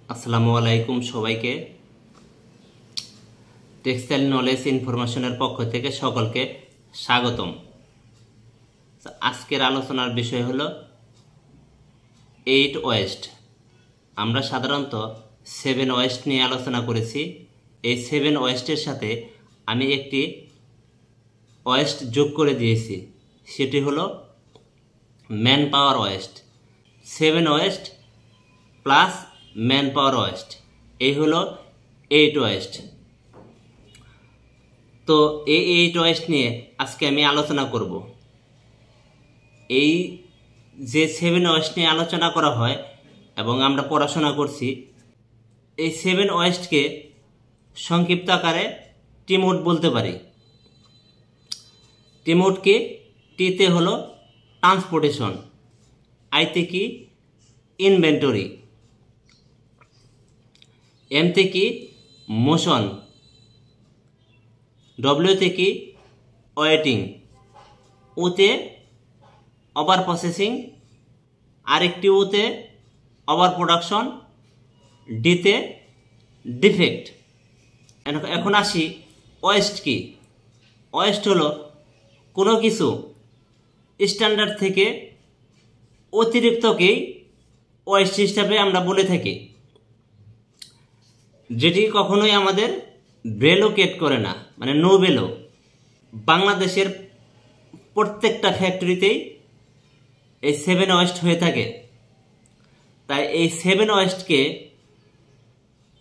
আসসালামু আলাইকুম সবাইকে। টেক্সটাইল নলেজ ইনফরমেশনের পক্ষ থেকে সকলকে স্বাগতম। আজকের আলোচনার বিষয় হলো 8 ওয়েস্ট। আমরা সাধারণত 7 ওয়েস্ট নিয়ে আলোচনা করেছি। এই 7 ওয়েস্টের সাথে আমি একটি ওয়েস্ট যোগ করে দিয়েছি, সেটি হলো man power West. 7 West plus man power West, এই হলো 8 ওয়েস্ট। তো এই 8 ওয়েস্ট নিয়ে আজকে আমি আলোচনা করব। এই যে 7 ওয়েস্ট নিয়ে আলোচনা করা হয় এবং আমরা পড়াশোনা করছি, এই 7 ওয়েস্টকে সংক্ষিপ্ত আকারে টিমোড বলতে পারি। টিমোডকে টিতে হলো ট্রান্সপোর্টেশন, আইতে কি ইনভেন্টরি, এমতে কি মোশন, ডব্লিউতে কি ওয়েটিং, ওতে ওভার প্রসেসিং, আরেকটি ওতে ওভার প্রোডাকশন, ডিতে ডিফেক্ট। এখন আসি ওয়েস্ট কি। ওয়েস্ট হলো কোনো কিছু স্ট্যান্ডার্ড থেকে অতিরিক্তকেই ওয়েস্ট হিসাবে আমরা বলে থাকি, যেটি কখনোই আমাদের ভ্যালুকেট করে না, মানে নো ভ্যালু। বাংলাদেশের প্রত্যেকটা ফ্যাক্টরিতেই এই 7 ওয়েস্ট হয়ে থাকে। তাই এই 7 ওয়েস্টকে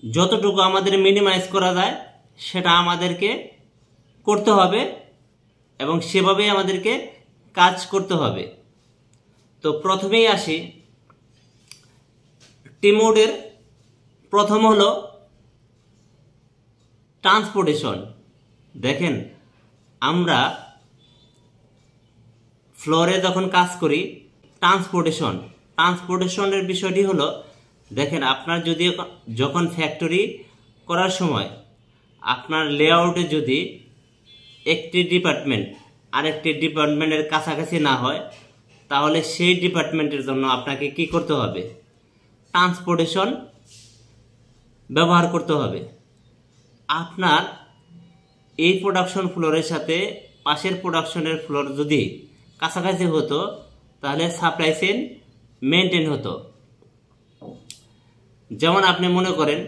যতটুকু আমাদের মিনিমাইজ করা যায় সেটা আমাদেরকে করতে হবে এবং সেভাবেই আমাদেরকে কাজ করতে হবে। তো প্রথমেই আসি টিমোডের প্রথম হলো ট্রান্সপোর্টেশন। দেখেন, আমরা ফ্লোরে যখন কাজ করি, ট্রান্সপোর্টেশনের বিষয়টি হলো, দেখেন আপনার যদি যখন ফ্যাক্টরি করার সময় আপনার লেআউটে যদি একটি ডিপার্টমেন্ট আরেকটি ডিপার্টমেন্টের কাছাকাছি না হয়, তাহলে সেই ডিপার্টমেন্টের জন্য আপনাকে কি করতে হবে? ট্রান্সপোর্টেশন ব্যবহার করতে হবে। আপনার এই প্রোডাকশন ফ্লোরের সাথে পাশের প্রোডাকশনের ফ্লোর যদি কাছাকাছি হতো, তাহলে সাপ্লাই চেইন মেনটেন হতো। যেমন আপনি মনে করেন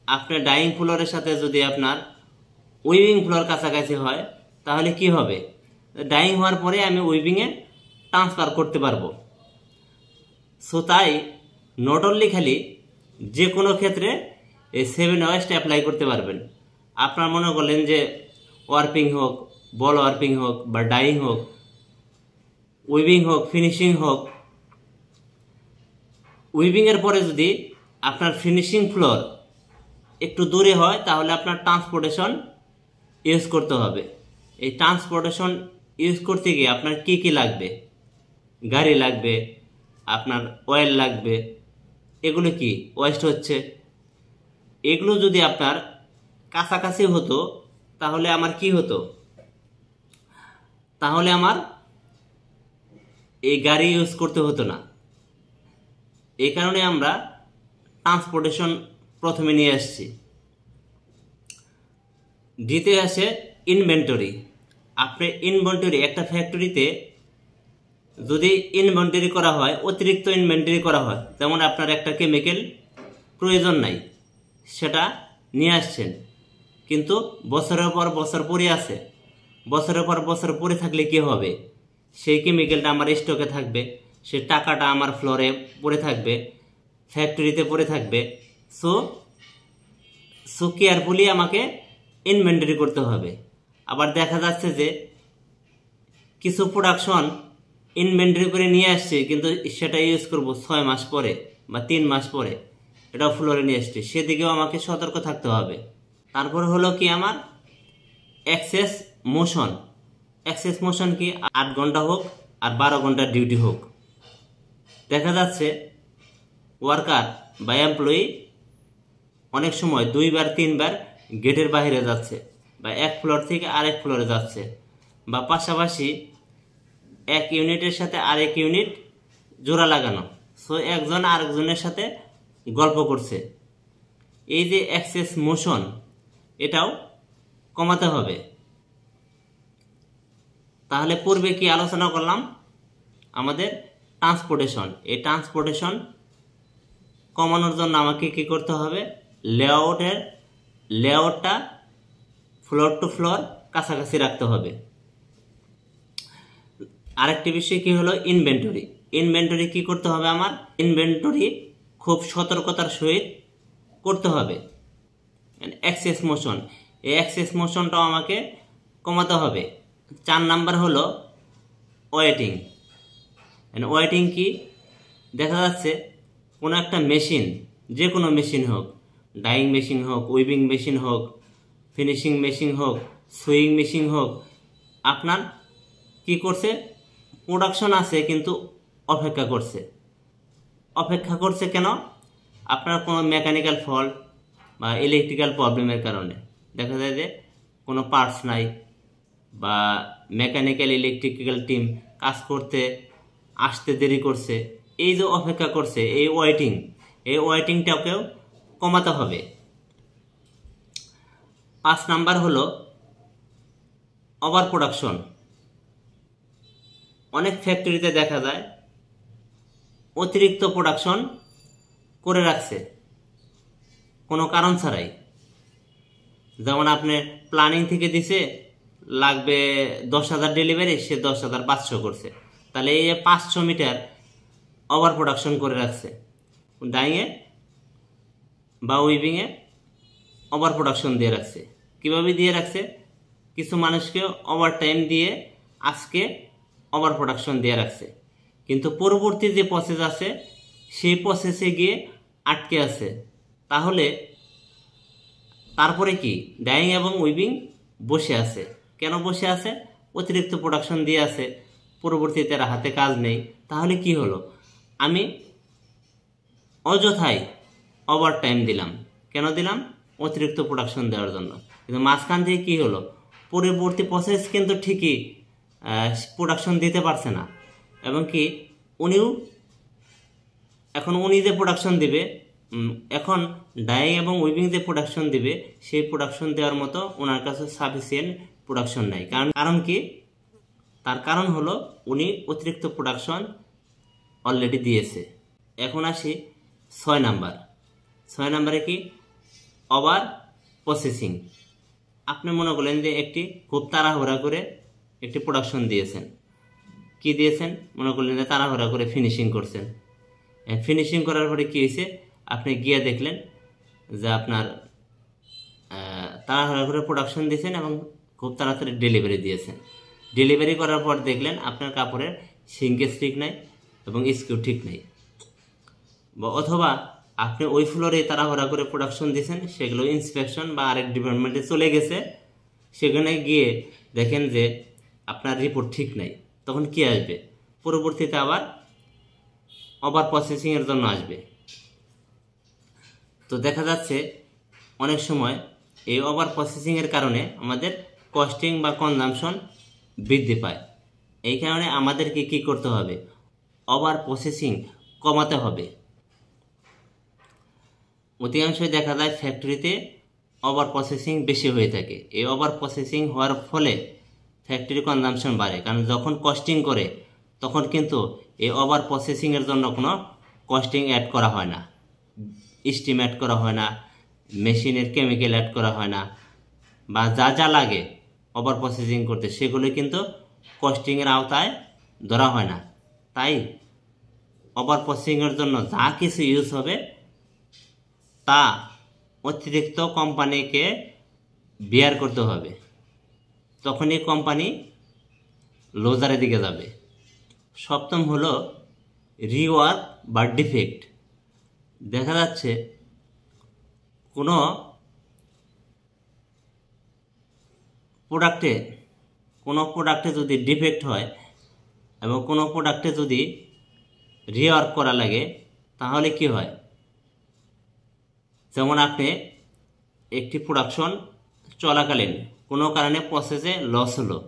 আপনার ডাইং ফ্লোরের সাথে যদি আপনার উইভিং ফ্লোর কাছাকাছি হয়, তাহলে কি হবে? ডাইং হওয়ার পরে আমি উইভিংয়ে ট্রান্সফার করতে পারবো। সো তাই নট অনলি খালি যে কোনো ক্ষেত্রে এই 7 ওয়েস্ট অ্যাপ্লাই করতে পারবেন। আপনার মনে করলেন যে ওয়ার্পিং হোক, বল ওয়ার্পিং হোক, বা ডাইং হোক, উইভিং হোক, ফিনিশিং হোক, উইভিংয়ের পরে যদি আপনার ফিনিশিং ফ্লোর একটু দূরে হয়, তাহলে আপনার ট্রান্সপোর্টেশন ইউজ করতে হবে। এই ট্রান্সপোর্টেশন ইউজ করতে গিয়ে আপনার কি কি লাগবে? গাড়ি লাগবে, আপনার অয়েল লাগবে। এগুলো কি ওয়েস্ট হচ্ছে। এগুলো যদি আপনার কাছাকাছি হতো, তাহলে আমার কি হতো? তাহলে আমার এই গাড়ি ইউজ করতে হতো না। এই কারণে আমরা ট্রান্সপোর্টেশন প্রথমে নিয়ে আসছি। ডিতে আসে ইনভেন্টরি। আপনি ইনভেন্টরি, একটা ফ্যাক্টরিতে যদি ইনভেন্টরি করা হয়, অতিরিক্ত ইনভেন্টরি করা হয়, যেমন আপনার একটা কেমিক্যাল প্রয়োজন নাই, সেটা নিয়ে আসছেন, কিন্তু বছরের পর বছর পরে আছে। বছরের পর বছর পরে থাকলে কি হবে? সেই কেমিক্যালটা আমার স্টকে থাকবে, সেই টাকাটা আমার ফ্লোরে পড়ে থাকবে, ফ্যাক্টরিতে পড়ে থাকবে। সো কেয়ারফুলি আমাকে ইনভেন্টরি করতে হবে। আবার দেখা যাচ্ছে যে কিছু প্রোডাকশন ইনভেন্টরি করে নিয়ে আসছে, কিন্তু সেটা ইউজ করব 6 মাস পরে বা 3 মাস পরে, এটাও ফ্লোরে নিয়ে আসছে, সেদিকেও আমাকে সতর্ক থাকতে হবে। তারপর হলো কি আমার এক্সেস মোশন। এক্সেস মোশন কি? 8 ঘন্টা হোক আর 12 ঘন্টার ডিউটি হোক, দেখা যাচ্ছে ওয়ার্কার বা এমপ্লয়ি অনেক সময় 2 বার 3 বার গেটের বাইরে যাচ্ছে, বা এক ফ্লোর থেকে আরেক ফ্লোরে যাচ্ছে, বা পাশাপাশি এক ইউনিটের সাথে আরেক ইউনিট জোড়া লাগানো। সো একজন আরেকজনের সাথে গল্প করছে। এই যে এক্সেস মোশন, এটাও কমাতে হবে। তাহলে পূর্বে কি আলোচনা করলাম, আমাদের ট্রান্সপোর্টেশন, এই ট্রান্সপোর্টেশন কমানোর জন্য আমাকে কি করতে হবে, লেআউটটা ফ্লোর টু ফ্লোর কাছাকাছি রাখতে হবে। আরেকটি বিষয় কি হলো, ইনভেন্টরি কি করতে হবে, আমার ইনভেন্টরি খুব সতর্কতার সহিত করতে হবে। এক্সেস মোশন, এই এক্সেস মোশনটাও আমাকে কমাতে হবে। 4 নাম্বার হলো ওয়েটিং কি, দেখা যাচ্ছে কোনো একটা মেশিন, যে কোনো মেশিন হোক, ডাইং মেশিন হোক, উইভিং মেশিন হোক, ফিনিশিং মেশিন হোক, সুইং মেশিন হোক, আপনার কি করছে, প্রোডাকশন আছে কিন্তু অপেক্ষা করছে কেন, আপনার কোনো মেকানিক্যাল ফল্ট বা ইলেকট্রিক্যাল প্রবলেমের কারণে। দেখা যায় যে কোনো পার্টস নাই বা মেকানিক্যাল ইলেকট্রিক্যাল টিম কাজ করতে আসতে দেরি করছে। এই যে অপেক্ষা করছে, এই ওয়েটিংটাকেও কমাতে হবে। 5 নাম্বার হলো ওভার প্রোডাকশন। অনেক ফ্যাক্টরিতে দেখা যায় অতিরিক্ত প্রোডাকশন করে রাখছে কোনো কারণ ছাড়াই। যেমন আপনি প্ল্যানিং থেকে দিছে লাগবে 10,000 ডেলিভারি, সে 10,500 করছে, তাহলে এই 500 মিটার ওভার প্রোডাকশন করে রাখছে। ডাইংয়ে বা উইভিংয়ে ওভার প্রোডাকশন দিয়ে রাখছে। কিভাবে দিয়ে রাখছে, কিছু মানুষকে ওভার টাইম দিয়ে আজকে ওভার প্রোডাকশন দিয়ে রাখছে, কিন্তু পরবর্তী যে প্রসেস আছে সেই প্রসেসে গিয়ে আটকে আছে। তারপরে কি, ডাইং এবং উইভিং বসে আছে। কেন বসে আছে, অতিরিক্ত প্রোডাকশন দিয়ে আছে, পরবর্তীতে হাতে কাজ নেই। তাহলে কি হলো, আমি অযথাই ওভার টাইম দিলাম। কেন দিলাম, অতিরিক্ত প্রোডাকশন দেওয়ার জন্য। কিন্তু মাঝখান থেকে কি হলো, পরবর্তী প্রসেস কিন্তু ঠিকই প্রোডাকশন দিতে পারছে না, এবং কি উনি যে প্রোডাকশন দিবে, এখন ডাইং এবং উইভিং যে প্রোডাকশন দিবে, সেই প্রোডাকশন দেওয়ার মতো ওনার কাছে সাফিসিয়েন্ট প্রোডাকশন নাই। কারণ কি, তার কারণ হলো উনি অতিরিক্ত প্রোডাকশন অলরেডি দিয়েছে। এখন আসি 6 নাম্বারে কি, ওভার প্রসেসিং। আপনি মনে করলেন যে খুব তাড়াহুড়া করে একটি প্রোডাকশন দিয়েছেন, কি দিয়েছেন, মনে করলেন যে তাড়াহুড়া করে ফিনিশিং করছেন। ফিনিশিং করার পরে কি হয়েছে, আপনি গিয়ে দেখলেন যে আপনার তাড়াহুড়া করে প্রোডাকশন দিয়েছেন এবং খুব তাড়াতাড়ি ডেলিভারি দিয়েছেন। ডেলিভারি করার পর দেখলেন আপনার কাপড়ের সিঙ্কেজ ঠিক নাই এবং স্ক্রু ঠিক নেই, অথবা আপনি ওই ফ্লোরে তাড়াহুড়া করে প্রোডাকশন দিয়েছেন, সেগুলো ইন্সপেকশন বা আরেক ডিপার্টমেন্টে চলে গেছে, সেখানে গিয়ে দেখেন যে আপনার রিপোর্ট ঠিক নাই। তখন কি আসবে, পরবর্তীতে আবার ওভার প্রসেসিংয়ের জন্য আসবে। তো দেখা যাচ্ছে অনেক সময় এই ওভার প্রসেসিংয়ের কারণে আমাদের কস্টিং বা কনজাম্পশন বৃদ্ধি পায়। এই কারণে আমাদেরকে কি করতে হবে, ওভার প্রসেসিং কমাতে হবে। অধিকাংশই দেখা যায় ফ্যাক্টরিতে ওভার প্রসেসিং বেশি হয়ে থাকে। এই ওভার প্রসেসিং হওয়ার ফলে ফ্যাক্টরি কনজাম্পশন বাড়ে, কারণ যখন কস্টিং করে তখন কিন্তু এই ওভার প্রসেসিংয়ের জন্য কোনো কস্টিং অ্যাড করা হয় না, স্টিম অ্যাড করা হয় না, মেশিনের কেমিক্যাল অ্যাড করা হয় না, বা যা লাগে ওভার প্রসেসিং করতে সেগুলো কিন্তু কস্টিংয়ের আওতায় ধরা হয় না। তাই ওভার প্রসেসিংয়ের জন্য যা কিছু ইউজ হবে তা অতিরিক্ত কোম্পানিকে বিয়ার করতে হবে, তখনই কোম্পানি লুজারের দিকে যাবে। 7ম হলো রিওয়ার্ক বা ডিফেক্ট। দেখা যাচ্ছে কোনো প্রোডাক্টে যদি ডিফেক্ট হয় এবং কোনো প্রোডাক্টে যদি রিওয়ার্ক করা লাগে, তাহলে কি হয়, যেমন আপনি একটি প্রোডাকশন চলাকালীন কোনো কারণে প্রসেসে লস হলো,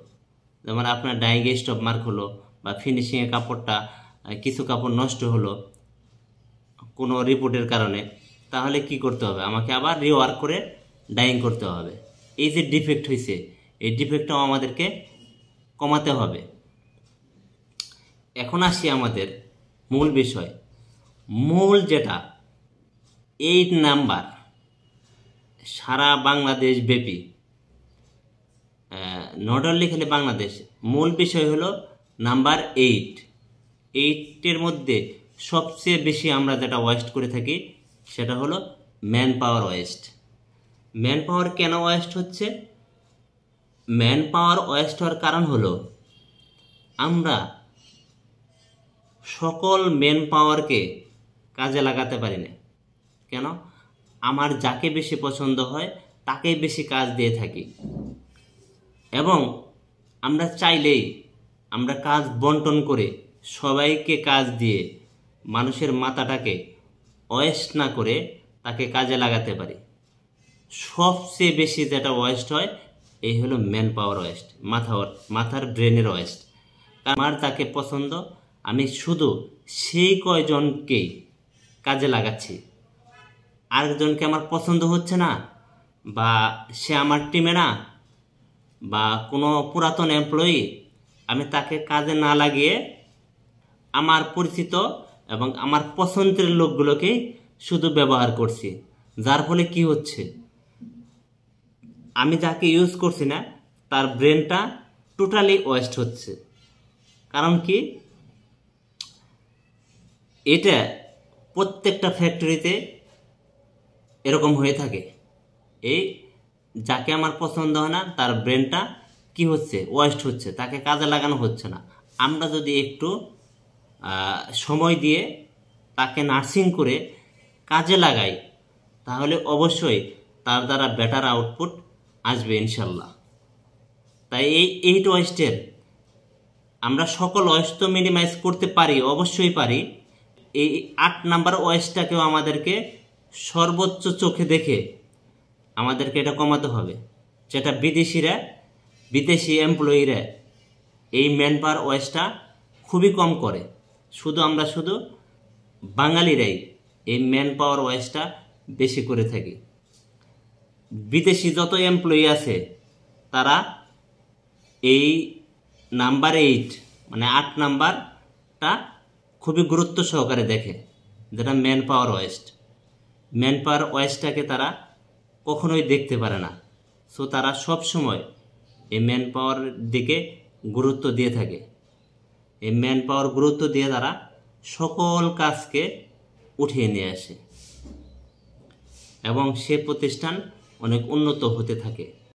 যেমন আপনার ডাইংয়ে স্টপ মার্ক হলো বা ফিনিশিংয়ে কিছু কাপড় নষ্ট হলো, কোনো রিপোর্টের কারণে, তাহলে কি করতে হবে? আমাকে আবার রিওয়ার্ক করে ডাইং করতে হবে। এই যে ডিফেক্ট হয়েছে, এই ডিফেক্টটাও আমাদেরকে কমাতে হবে। এখন আসি আমাদের মূল বিষয়। মূল যেটা 8 নাম্বার সারা বাংলাদেশ ব্যাপী, নট অনলি খালি বাংলাদেশ, মূল বিষয় হলো নাম্বার 8। 8-এর মধ্যে সবচেয়ে বেশি আমরা যেটা ওয়েস্ট করে থাকি সেটা হলো man power waste. Man power কেন ওয়েস্ট হচ্ছে? ম্যান পাওয়ার ওয়েস্ট হওয়ার কারণ হলো আমরা সকল ম্যান পাওয়ারকে কাজে লাগাতে পারি না। কেন? আমার যাকে বেশি পছন্দ হয় তাকেই বেশি কাজ দিয়ে থাকি, এবং আমরা চাইলেই আমরা কাজ বন্টন করে সবাইকে কাজ দিয়ে মানুষের মাথাটাকে ওয়েস্ট না করে তাকে কাজে লাগাতে পারি। সবচেয়ে বেশি যেটা ওয়েস্ট হয় এই হলো ম্যান পাওয়ার ওয়েস্ট, মাথার ব্রেনের ওয়েস্ট। আমার যাকে পছন্দ আমি শুধু সেই কয়জনকেই কাজে লাগাচ্ছি, আরেকজনকে আমার পছন্দ হচ্ছে না, বা সে আমার টিমে না, বা কোনো পুরাতন এমপ্লয়ি, আমি তাকে কাজে না লাগিয়ে আমার পরিচিত এবং আমার পছন্দের লোকগুলোকেই শুধু ব্যবহার করছি। যার ফলে কি হচ্ছে, আমি যাকে ইউজ করছি না তার ব্রেনটা টোটালি ওয়েস্ট হচ্ছে। কারণ কি? এটা প্রত্যেকটা ফ্যাক্টরিতে এরকম হয়ে থাকে। এই যাকে আমার পছন্দ হয় না তার ব্রেনটা কি হচ্ছে, ওয়েস্ট হচ্ছে, তাকে কাজে লাগানো হচ্ছে না। আমরা যদি একটু সময় দিয়ে তাকে নার্সিং করে কাজে লাগাই তাহলে অবশ্যই তার দ্বারা বেটার আউটপুট আসবে ইনশাল্লাহ। তাই এই 8 ওয়েস্টের আমরা সকল ওয়েস্ট তো মিনিমাইজ করতে পারি, অবশ্যই পারি। এই 8 নাম্বার ওয়েস্টটাকেও আমাদেরকে সর্বোচ্চ চোখে দেখে আমাদেরকে এটা কমাতে হবে। যেটা বিদেশি এমপ্লয়িরা এই ম্যান পাওয়ার ওয়েস্টটা খুবই কম করে, আমরা শুধু বাঙালিরাই এই ম্যান পাওয়ার ওয়েস্টটা বেশি করে থাকি। বিদেশি যত এমপ্লয়ি আছে তারা এই নাম্বার 8 মানে 8 নাম্বারটা খুবই গুরুত্ব সহকারে দেখে, যেটা manpower waste. Manpower ওয়েস্টটাকে তারা কখনোই দেখতে পারে না। সো তারা সব সময় এই ম্যান পাওয়ার দিকে গুরুত্ব দিয়ে থাকে। এই ম্যান পাওয়ার গুরুত্ব দিয়ে তারা সকল কাজকে উঠিয়ে নিয়ে আসে এবং সে প্রতিষ্ঠান অনেক উন্নত হতে থাকে।